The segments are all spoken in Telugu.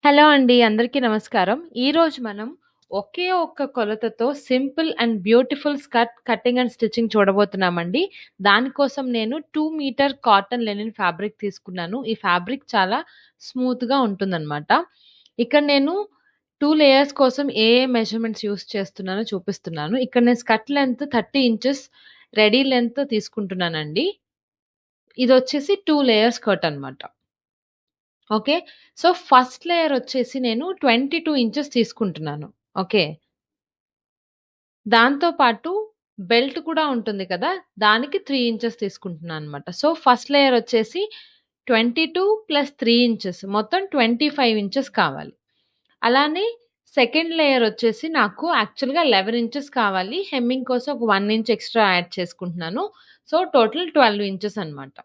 హలో అండి. అందరికీ నమస్కారం. ఈరోజు మనం ఒకే ఒక్క కొలతతో simple and beautiful cutting and stitching చూడబోతున్నామండి. దానికోసం నేను 2 మీటర్ కాటన్ లెనిన్ ఫ్యాబ్రిక్ తీసుకున్నాను. ఈ ఫ్యాబ్రిక్ చాలా స్మూత్‌గా ఉంటుందనమాట. ఇక్కడ నేను 2 లేయర్స్ కోసం ఏ మెజర్‌మెంట్స్ యూజ్ చేస్తున్నానో చూపిస్తున్నాను. ఇక్కడ నేను skirt length 30 inches ready length తీసుకుంటున్నానండి. ఇదొచ్చేసి 2 లేయర్ స్కర్ట్ అనమాట. ఓకే. సో, ఫస్ట్ లేయర్ వచ్చేసి నేను 22 ఇంచెస్ తీసుకుంటున్నాను. ఓకే. దాంతో పాటు బెల్ట్ కూడా ఉంటుంది కదా! దానికి 3 ఇంచెస్ తీసుకుంటున్నాననమాట. సో, ఫస్ట్ లేయర్ వచ్చేసి 22 ప్లస్ 3 ఇంచెస్ మొత్తం 25 ఇంచెస్ కావాలి. అలానే సెకండ్ లేయర్ వచ్చేసి నాకు యాక్చువల్‌గా 11 ఇంచెస్ కావాలి. హెమ్మింగ్ కోసం ఒక 1 ఇంచ్ ఎక్స్‌ట్రా యాడ్ చేసుకుంటున్నాను. సో, టోటల్ 12 ఇంచెస్ అనమాట.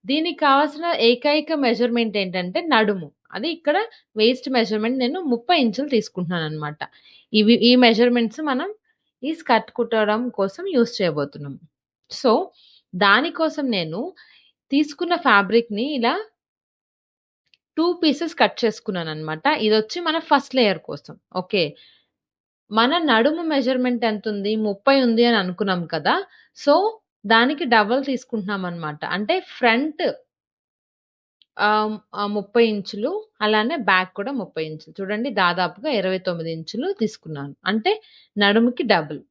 దీనికి కావాల్సిన ఏకైక మెజర్‌మెంట్ ఏంటంటే నడుము. అది ఇక్కడ వేస్ట్ మెజర్‌మెంట్ నేను 30 ఇంచులు తీసుకుంటున్నాననమాట. ఈ మెజర్‌మెంట్స్ మనం ఈ స్కర్ట్ కుట్టడం కోసం యూజ్ చేయబోతున్నాం. సో, దానికోసం నేను తీసుకున్న ఫ్యాబ్రిక్‌ని ఇలా 2 పీసెస్ కట్ చేసుకున్నాననమాట. ఇదొచ్చి మన ఫస్ట్ లేయర్ కోసం. ఓకే. మన నడుము మెజర్‌మెంట్ ఎంతుంది? 30 ఉంది అని అనుకున్నాం కదా! సో, దానికి డబుల్ తీసుకుంటున్నామనమాట. అంటే ఫ్రంట్ 30 ఇంచులు. అలానే బ్యాక్ కూడా 30 ఇంచులు. చూడండి దాదాపుగా 29 ఇంచులు తీసుకున్నాను. అంటే నడుముకి డబుల్.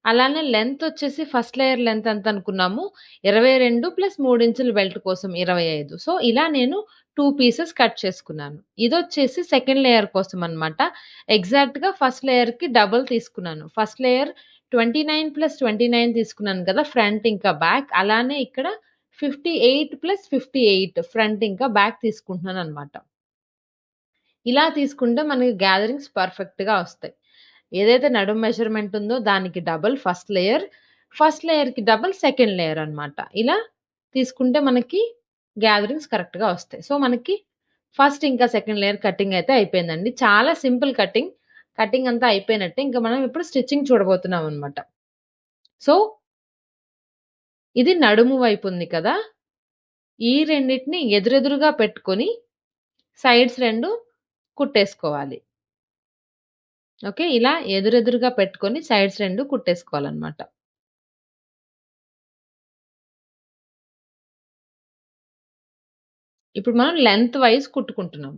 అలానే లెంత్ వచ్చేసి ఫస్ట్ లేయర్ లెంత్ ఎంత అనుకున్నాము? 22 ప్లస్ 3 ఇంచులు బెల్ట్ కోసం 25. సో, ఇలా నేను 2 పీసెస్ కట్ చేసుకున్నాను. ఇదొచ్చేసి సెకండ్ లేయర్ కోసం అన్నమాట. ఎగ్జాక్ట్‌గా ఫస్ట్ లేయర్‌కి డబుల్ తీసుకున్నాను. ఫస్ట్ లేయర్ 29+29 తీసుకున్నాను కదా! ఫ్రంట్ ఇంకా బ్యాక్. అలానే ఇక్కడ 58+58 ఫ్రంట్ ఇంకా బ్యాక్ తీసుకుంటున్నానన్నమాట. ఇలా తీసుకుంటే మనకి గ్యాదరింగ్స్ పర్ఫెక్ట్‌గా వస్తాయి. ఏదైతే నడుము మెజర్‌మెంట్ ఉందో దానికి డబుల్ ఫస్ట్ లేయర్, ఫస్ట్ లేయర్‌కి డబుల్ సెకండ్ లేయర్ అన్నమాట. ఇలా తీసుకుంటే మనకి గ్యాదరింగ్స్ కరెక్ట్‌గా వస్తాయి. సో, మనకి ఫస్ట్ ఇంకా సెకండ్ లేయర్ కటింగ్ అయితే అయిపోయిందండి. చాలా సింపుల్ కటింగ్. కటింగ్ అంతా అయిపోయినట్టే. ఇంక మనం ఇప్పుడు స్టిచ్చింగ్ చూడబోతున్నాం అన్నమాట. సో, ఇది నడుము వైపు ఉంది కదా! ఈ రెండిటిని ఎదురెదురుగా పెట్టుకొని సైడ్స్ 2 కుట్టేసుకోవాలి. ఓకే. ఇలా ఎదురెదురుగా పెట్టుకొని సైడ్స్ 2 కుట్టేసుకోవాలన్నమాట. ఇప్పుడు మనం లెంత్ వైస్ కుట్టుకుంటున్నాం.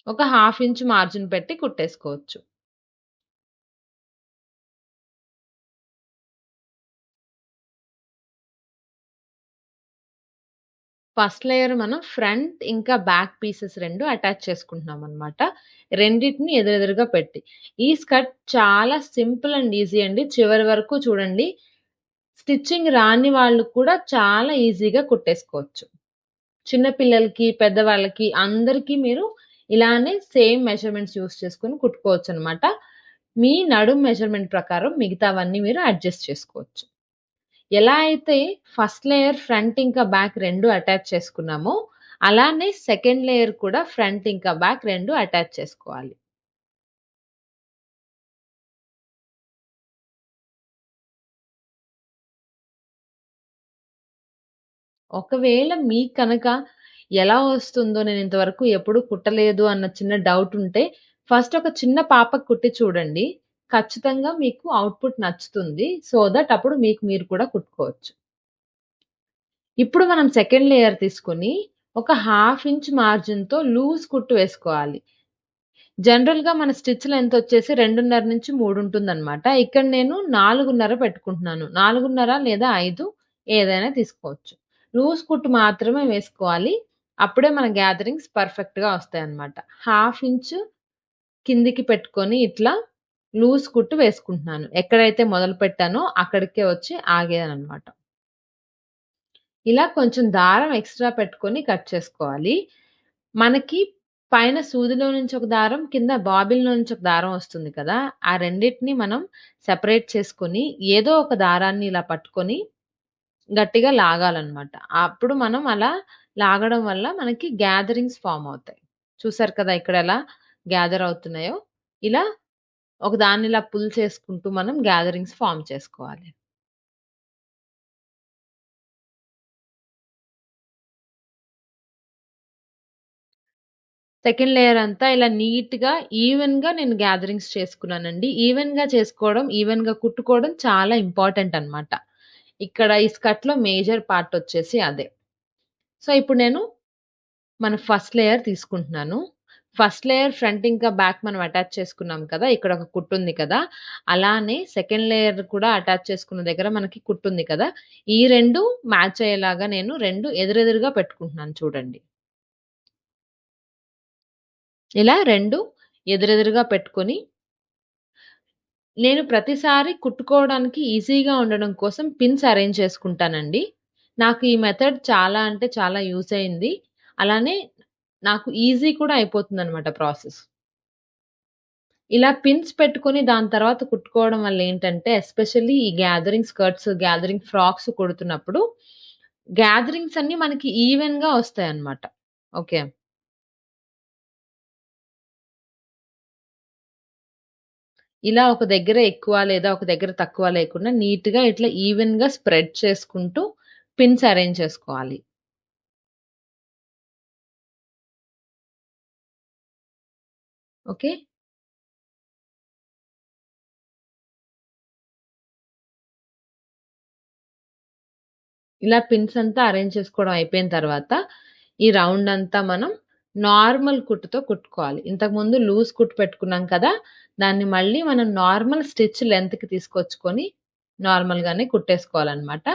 ఒక హాఫ్ ఇంచ్ మార్జిన్ పెట్టి కుట్టేసుకోవచ్చు. ఫస్ట్ లేయర్ మనం ఫ్రంట్ ఇంకా బ్యాక్ పీసెస్ 2 అటాచ్ చేసుకుంటున్నామనమాట. రెండిటిని ఎదురెదురుగా పెట్టి. ఈ స్కర్ట్ చాలా సింపుల్ అండ్ ఈజీ అండి. చివరి వరకు చూడండి. స్టిచ్చింగ్ రాని వాళ్ళు కూడా చాలా ఈజీగా కుట్టేసుకోవచ్చు. చిన్న పిల్లలకి, పెద్దవాళ్ళకి అందరికి మీరు ఇలానే సేమ్ మెజర్‌మెంట్స్ యూజ్ చేసుకొని కుట్టుకోవచ్చనమాట. మీ నడుము మెజర్‌మెంట్ ప్రకారం మిగతావన్నీ మీరు అడ్జస్ట్ చేసుకోవచ్చు. ఎలా అయితే ఫస్ట్ లేయర్ ఫ్రంట్ ఇంకా బ్యాక్ 2 అటాచ్ చేసుకున్నామో, అలానే సెకండ్ లేయర్ కూడా ఫ్రంట్ ఇంకా బ్యాక్ 2 అటాచ్ చేసుకోవాలి. ఒకవేళ మీకు కనుక ఎలా వస్తుందో నేనింతవరకు ఎప్పుడు కుట్టలేదు అన్న చిన్న డౌట్ ఉంటే, ఫస్ట్ ఒక చిన్న పాపకి కుట్టి చూడండి. ఖచ్చితంగా మీకు ఔట్‌పుట్ నచ్చుతుంది. సో థట్ అప్పుడు మీకు మీరు కూడా కుట్టుకోవచ్చు. ఇప్పుడు మనం సెకండ్ లేయర్ తీసుకొని, ఒక హాఫ్ ఇంచ్ మార్జిన్‌తో లూజ్ కుట్టు వేసుకోవాలి. జనరల్‌గా మన స్టిచ్ లెంత్ వచ్చేసి 2:30-3 ఉంటుందన్నమాట. ఇక్కడ నేను 4:30 పెట్టుకుంటున్నాను. 4:30 లేదా 5 ఏదైనా తీసుకోవచ్చు. లూజ్ కుట్టు మాత్రమే వేసుకోవాలి. అప్పుడే మన గ్యాదరింగ్స్ పర్ఫెక్ట్‌గా వస్తాయన్నమాట. హాఫ్ ఇంచ్ కిందికి పెట్టుకొని ఇట్లా లూజ్ కుట్టు వేసుకుంటున్నాను. ఎక్కడైతే మొదలుపెట్టానో అక్కడికే వచ్చి ఆగానన్నమాట. ఇలా కొంచెం దారం ఎక్స్‌ట్రా పెట్టుకొని కట్ చేసుకోవాలి. మనకి పైన సూదిలో నుంచి ఒక దారం, కింద బాబిన్‌లో నుంచి ఒక దారం వస్తుంది కదా! ఆ రెండిటిని మనం సెపరేట్ చేసుకొని, ఏదో ఒక దారాన్ని ఇలా పట్టుకొని గట్టిగా లాగాలన్నమాట. అప్పుడు మనం అలా లాగడం వల్ల మనకి గ్యాదరింగ్స్ ఫార్మ్ అవుతాయి. చూసారు కదా! ఇక్కడ ఎలా గ్యాదర్ అవుతున్నాయో. ఇలా ఒక దాన్ని ఇలా పుల్ చేసుకుంటూ మనం గ్యాదరింగ్స్ ఫార్మ్ చేసుకోవాలి. సెకండ్ లేయర్ అంతా ఇలా నీట్‌గా, ఈవెన్‌గా నేను గ్యాదరింగ్స్ చేసుకున్నానండి. ఈవెన్‌గా చేసుకోవడం, ఈవెన్‌గా కుట్టుకోవడం చాలా ఇంపార్టెంట్ అన్నమాట. ఇక్కడ ఈ స్కర్ట్‌లో మేజర్ పార్ట్ వచ్చేసి అదే. సో, ఇప్పుడు నేను మన ఫస్ట్ లేయర్ తీసుకుంటున్నాను. ఫస్ట్ లేయర్ ఫ్రంట్ ఇంకా బ్యాక్ మనం అటాచ్ చేసుకున్నాం కదా! ఇక్కడ ఒక కుట్టుంది కదా! అలానే సెకండ్ లేయర్ కూడా అటాచ్ చేసుకున్న దగ్గర మనకి కుట్టుంది కదా! ఈ 2 మ్యాచ్ అయ్యేలాగా నేను 2 ఎదురెదురుగా పెట్టుకుంటున్నాను చూడండి. ఇలా 2 ఎదురెదురుగా పెట్టుకొని, నేను ప్రతిసారి కుట్టుకోవడానికి ఈజీగా ఉండడం కోసం పిన్స్ అరేంజ్ చేసుకుంటానండి. నాకు ఈ మెథడ్ చాలా అంటే చాలా యూజ్ అయింది. అలానే నాకు ఈజీ కూడా అయిపోతుందనమాట ప్రాసెస్. ఇలా పిన్స్ పెట్టుకొని దాని తర్వాత కుట్టుకోవడం వల్ల ఏంటంటే, ఎస్పెషల్లీ ఈ గ్యాదరింగ్ స్కర్ట్స్, గ్యాదరింగ్ ఫ్రాక్స్ కుడుతున్నప్పుడు, గ్యాదరింగ్స్ అన్నీ మనకి ఈవెన్‌గా వస్తాయన్నమాట. ఓకే. ఇలా ఒక దగ్గర ఎక్కువ లేదా ఒక దగ్గర తక్కువ లేకుండా నీట్‌గా ఇట్లా ఈవెన్‌గా స్ప్రెడ్ చేసుకుంటూ పిన్స్ అరేంజ్ చేసుకోవాలి. ఓకే. ఇలా పిన్స్ అంతా అరేంజ్ చేసుకోవడం అయిపోయిన తర్వాత, ఈ రౌండ్ అంతా మనం నార్మల్ కుట్టుతో కుట్టుకోవాలి. ఇంతకుముందు లూజ్ కుట్టు పెట్టుకున్నాం కదా! దాన్ని మళ్ళీ మనం నార్మల్ స్టిచ్ లెంగ్త్‌కి తీసుకొచ్చుకొని నార్మల్‌గానే కుట్టేసుకోవాలనమాట.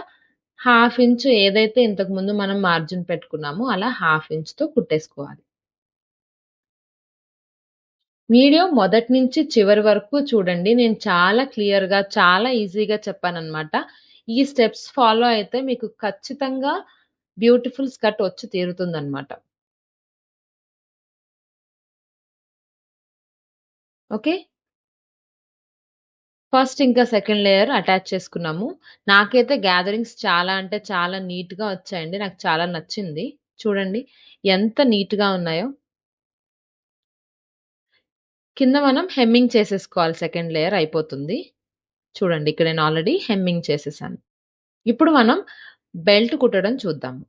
హాఫ్ ఇంచ్ ఏదైతే ఇంతకుముందు మనం మార్జిన్ పెట్టుకున్నామో అలా హాఫ్ ఇంచ్‌తో కుట్టేసుకోవాలి. వీడియో మొదటి నుంచి చివరి వరకు చూడండి. నేను చాలా క్లియర్‌గా, చాలా ఈజీగా చెప్పాననమాట. ఈ స్టెప్స్ ఫాలో అయితే మీకు ఖచ్చితంగా బ్యూటిఫుల్ స్కర్ట్ వచ్చి తీరుతుందనమాట. ఓకే. ఫస్ట్ ఇంకా సెకండ్ లేయర్ అటాచ్ చేసుకున్నాము. నాకైతే గ్యాదరింగ్స్ చాలా అంటే చాలా నీట్‌గా వచ్చాయండి. నాకు చాలా నచ్చింది. చూడండి ఎంత నీట్‌గా ఉన్నాయో. కింద మనం హెమ్మింగ్ చేసేసుకోవాలి సెకండ్ లేయర్ అయిపోతుంది. చూడండి ఇక్కడ నేను ఆల్రెడీ హెమ్మింగ్ చేసేసాను. ఇప్పుడు మనం బెల్ట్ కుట్టడం చూద్దాము.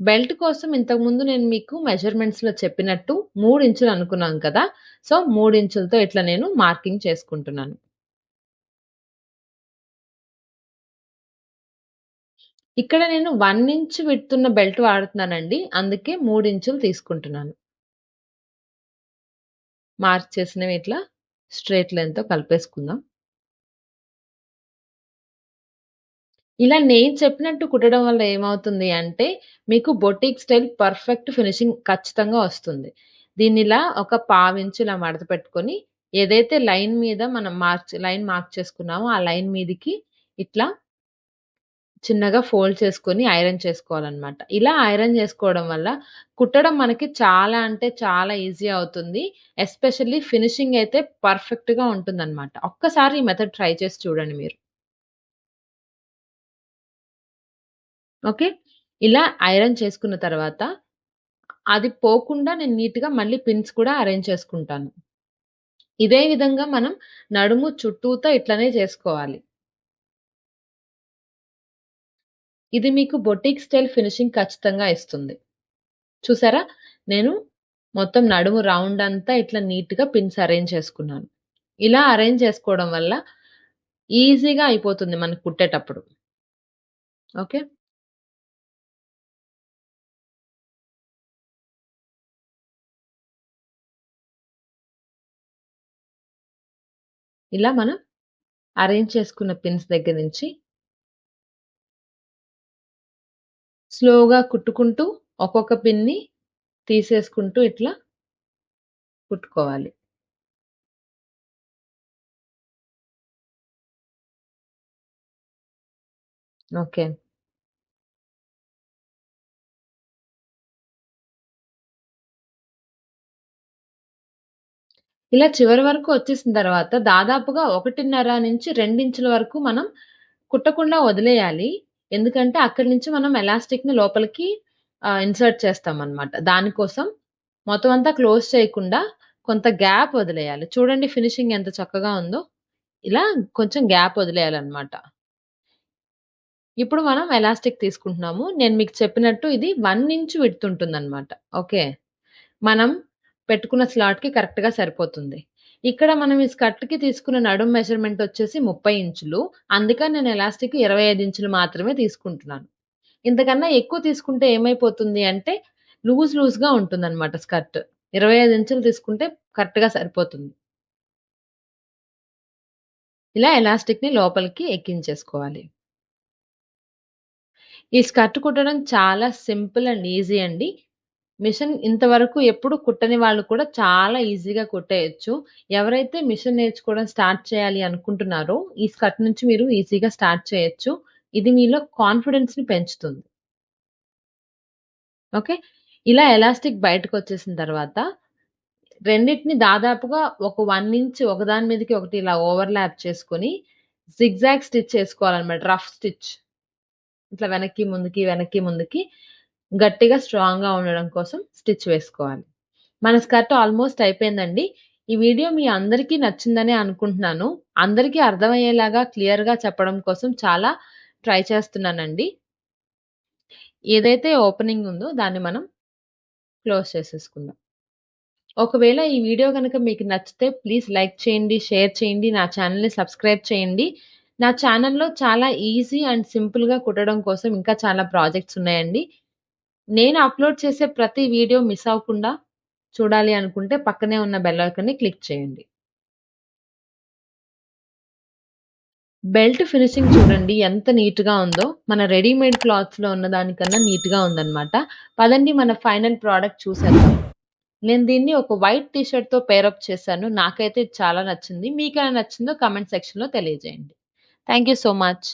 బెల్ట్ కోసం ఇంతకుముందు నేను మీకు మెజర్‌మెంట్స్‌లో చెప్పినట్టు 3 ఇంచులు అనుకున్నాం కదా! సో, 3 ఇంచులతో ఇట్లా నేను మార్కింగ్ చేసుకుంటున్నాను. ఇక్కడ నేను 1 ఇంచ్ విడ్త్ ఉన్న బెల్ట్ వాడుతున్నానండి. అందుకే 3 ఇంచులు తీసుకుంటున్నాను. మార్క్ చేసినవి ఇట్లా స్ట్రెయిట్ లైన్‌తో కలిపేసుకుందాం. ఇలా నేను చెప్పినట్టు కుట్టడం వల్ల ఏమవుతుంది అంటే, మీకు బొటిక్ స్టైల్ పర్ఫెక్ట్ ఫినిషింగ్ ఖచ్చితంగా వస్తుంది. దీన్నిలా ఒక పావించు ఇలా మడత పెట్టుకొని, ఏదైతే లైన్ మీద మనం లైన్ మార్క్ చేసుకున్నామో, ఆ లైన్ మీదకి ఇట్లా చిన్నగా ఫోల్డ్ చేసుకొని ఐరన్ చేసుకోవాలనమాట. ఇలా ఐరన్ చేసుకోవడం వల్ల కుట్టడం మనకి చాలా అంటే చాలా ఈజీ అవుతుంది. ఎస్పెషల్లీ ఫినిషింగ్ అయితే పర్ఫెక్ట్‌గా ఉంటుందనమాట. ఒక్కసారి ఈ మెథడ్ ట్రై చేసి చూడండి మీరు. ఓకే. ఇలా ఐరన్ చేసుకున్న తర్వాత, అది పోకుండా నేను నీట్‌గా మళ్ళీ పిన్స్ కూడా అరేంజ్ చేసుకుంటాను. ఇదే విధంగా మనం నడుము చుట్టూతా ఇట్లనే చేసుకోవాలి. ఇది మీకు బొటిక్ స్టైల్ ఫినిషింగ్ ఖచ్చితంగా ఇస్తుంది. చూసారా? నేను మొత్తం నడుము రౌండ్ అంతా ఇట్లా నీట్‌గా పిన్స్ అరేంజ్ చేసుకున్నాను. ఇలా అరేంజ్ చేసుకోవడం వల్ల ఈజీగా అయిపోతుంది మనకు కుట్టేటప్పుడు. ఓకే. ఇలా మనం అరేంజ్ చేసుకున్న పిన్స్ దగ్గర నుంచి స్లోగా కుట్టుకుంటూ ఒక్కొక్క పిన్‌ని తీసేసుకుంటూ ఇట్లా కుట్టుకోవాలి. ఓకే. ఇలా చివరి వరకు వచ్చేసిన తర్వాత దాదాపుగా 1.5 నుంచి 2 ఇంచుల వరకు మనం కుట్టకుండా వదిలేయాలి. ఎందుకంటే అక్కడి నుంచి మనం ఎలాస్టిక్‌ని లోపలికి ఇన్సర్ట్ చేస్తామనమాట. దానికోసం మొత్తం అంతా క్లోజ్ చేయకుండా కొంత గ్యాప్ వదిలేయాలి. చూడండి ఫినిషింగ్ ఎంత చక్కగా ఉందో. ఇలా కొంచెం గ్యాప్ వదిలేయాలనమాట. ఇప్పుడు మనం ఎలాస్టిక్ తీసుకుంటున్నాము. నేను మీకు చెప్పినట్టు ఇది 1 ఇంచ్ విడ్త్ ఉంటుందన్నమాట. ఓకే. మనం పెట్టుకున్న స్లాట్‌కి కరెక్ట్‌గా సరిపోతుంది. ఇక్కడ మనం ఈ స్కర్ట్‌కి తీసుకున్న నడుం మెజర్‌మెంట్ వచ్చేసి 30 ఇంచులు. అందుకని నేను ఎలాస్టిక్ 25 ఇంచులు మాత్రమే తీసుకుంటున్నాను. ఇంతకన్నా ఎక్కువ తీసుకుంటే ఏమైపోతుంది అంటే లూజ్‌గా ఉంటుందన్నమాట స్కర్ట్. 25 ఇంచులు తీసుకుంటే కరెక్ట్‌గా సరిపోతుంది. ఇలా ఎలాస్టిక్‌ని లోపలికి ఎక్కించేసుకోవాలి. ఈ స్కర్ట్ కుట్టడం చాలా సింపుల్ అండ్ ఈజీ అండి. మిషన్ ఇంతవరకు ఎప్పుడు కుట్టని వాళ్ళు కూడా చాలా ఈజీగా కుట్టేయొచ్చు. ఎవరైతే మిషన్ నేర్చుకోవడం స్టార్ట్ చేయాలి అనుకుంటున్నారో, ఈ స్కర్ట్ నుంచి మీరు ఈజీగా స్టార్ట్ చేయొచ్చు. ఇది మీలో కాన్ఫిడెన్స్‌ని పెంచుతుంది. ఓకే. ఇలా ఎలాస్టిక్ బయటకొచ్చేసిన తర్వాత రెండిటిని దాదాపుగా ఒక 1 ఇంచ్ ఒకదాని మీదకి ఒకటి ఇలా ఓవర్‌లాప్ చేసుకొని జిగ్‌జాగ్ స్టిచ్ చేసుకోవాలన్నమాట. Rough stitch. ఇట్లా వెనక్కి, ముందుకి, వెనక్కి, ముందుకి గట్టిగా స్ట్రాంగ్‌గా ఉండడం కోసం స్టిచ్ వేసుకోవాలి. మన స్కర్ట్ ఆల్‌మోస్ట్ అయిపోయిందండి. ఈ వీడియో మీ అందరికీ నచ్చిందనే అనుకుంటున్నాను. అందరికీ అర్థమయ్యేలాగా క్లియర్‌గా చెప్పడం కోసం చాలా ట్రై చేస్తున్నానండి. ఏదైతే ఓపెనింగ్ ఉందో దాన్ని మనం క్లోజ్ చేసేసుకుందాం. ఒకవేళ ఈ వీడియో గనక మీకు నచ్చితే ప్లీజ్ లైక్ చేయండి, షేర్ చేయండి, నా ఛానెల్‌ని సబ్స్క్రైబ్ చేయండి. నా ఛానెల్‌లో చాలా ఈజీ అండ్ సింపుల్‌గా కుట్టడం కోసం ఇంకా చాలా ప్రాజెక్ట్స్ ఉన్నాయండి. నేను అప్‌లోడ్ చేసే ప్రతి వీడియో మిస్ అవ్వకుండా చూడాలి అనుకుంటే పక్కనే ఉన్న బెల్ ఐకాన్‌ని క్లిక్ చేయండి. బెల్ట్ ఫినిషింగ్ చూడండి ఎంత నీట్‌గా ఉందో. మన రెడీమేడ్ క్లాత్స్‌లో ఉన్న దానికన్నా నీట్‌గా ఉందన్నమాట. పదండి మన ఫైనల్ ప్రొడక్ట్ చూసేద్దాం. నేను దీన్ని ఒక వైట్ టీ షర్ట్‌తో పెయిర్ అప్ చేశాను. నాకైతే ఇది చాలా నచ్చింది. మీకెలా నచ్చిందో కామెంట్ సెక్షన్‌లో తెలియజేయండి. Thank you so much.